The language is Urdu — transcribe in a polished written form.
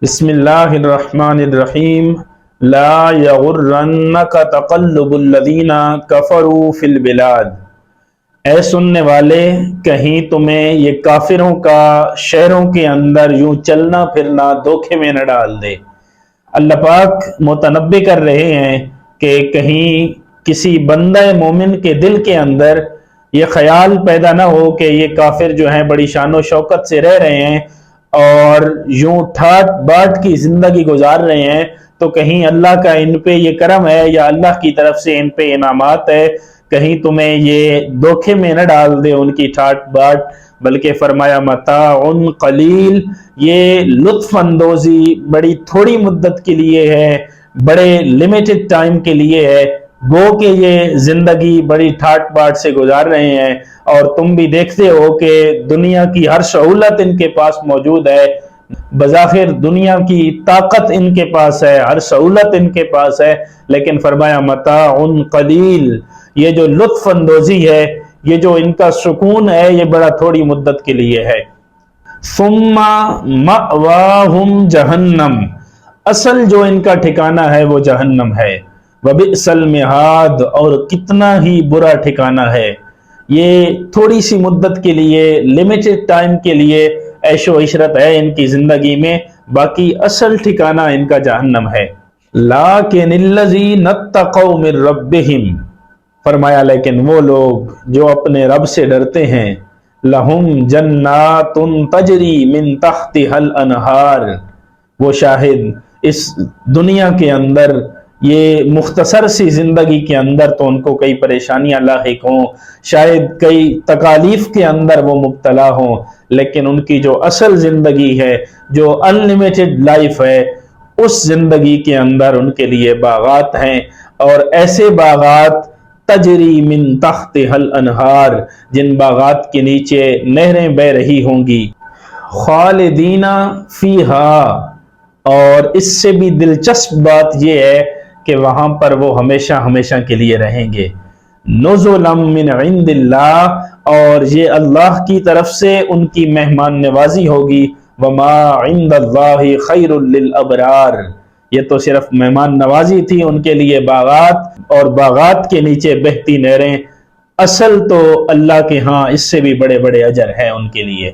بسم اللہ الرحمن الرحیم لا یغرنک تقلب الذین کفروا فی البلاد۔ اے سننے والے، کہیں تمہیں یہ کافروں کا شہروں کے اندر یوں چلنا پھرنا دھوکے میں نہ ڈال دے۔ اللہ پاک متنبہ کر رہے ہیں کہ کہیں کسی بندہ مومن کے دل کے اندر یہ خیال پیدا نہ ہو کہ یہ کافر جو ہیں بڑی شان و شوکت سے رہ رہے ہیں اور یوں ٹھاٹ باٹ کی زندگی گزار رہے ہیں، تو کہیں اللہ کا ان پہ یہ کرم ہے یا اللہ کی طرف سے ان پہ انعامات ہے، کہیں تمہیں یہ دھوکے میں نہ ڈال دے ان کی ٹھاٹ باٹ، بلکہ فرمایا متاع قلیل، یہ لطف اندوزی بڑی تھوڑی مدت کے لیے ہے، بڑے لیمیٹڈ ٹائم کے لیے ہے، گو کہ یہ زندگی بڑی ٹھاٹ باٹ سے گزار رہے ہیں، اور تم بھی دیکھتے ہو کہ دنیا کی ہر سہولت ان کے پاس موجود ہے، بظاہر دنیا کی طاقت ان کے پاس ہے، ہر سہولت ان کے پاس ہے، لیکن فرمایا متاع قلیل، یہ جو لطف اندوزی ہے، یہ جو ان کا سکون ہے، یہ بڑا تھوڑی مدت کے لیے ہے۔ ثم مأواہم جہنم، اصل جو ان کا ٹھکانہ ہے وہ جہنم ہے۔ وبئس المہاد، اور کتنا ہی برا ٹھکانہ ہے۔ یہ تھوڑی سی مدت کے لیے، لیمیٹڈ ٹائم کے لیے عیش و عشرت ہے ان کی زندگی میں، باقی اصل ٹھکانہ ان کا جہنم ہے۔ لیکن الذین اتقوا من ربہم، فرمایا لیکن وہ لوگ جو اپنے رب سے ڈرتے ہیں، لہم جنات تجری من تحتها الانہار، وہ شاہد اس دنیا کے اندر یہ مختصر سی زندگی کے اندر تو ان کو کئی پریشانیاں لاحق ہوں، شاید کئی تکالیف کے اندر وہ مبتلا ہوں، لیکن ان کی جو اصل زندگی ہے، جو انلیمیٹڈ لائف ہے، اس زندگی کے اندر ان کے لیے باغات ہیں، اور ایسے باغات تجری من تحتها الانہار، جن باغات کے نیچے نہریں بہہ رہی ہوں گی، خالدین فیہا، اور اس سے بھی دلچسپ بات یہ ہے کہ وہاں پر وہ ہمیشہ ہمیشہ کے لیے رہیں گے۔ نزلا من عند اللہ، اور یہ اللہ کی طرف سے ان کی مہمان نوازی ہوگی۔ وما عند اللہ خیر للابرار، یہ تو صرف مہمان نوازی تھی ان کے لیے، باغات اور باغات کے نیچے بہتی نہریں، اصل تو اللہ کے ہاں اس سے بھی بڑے بڑے اجر ہیں ان کے لیے۔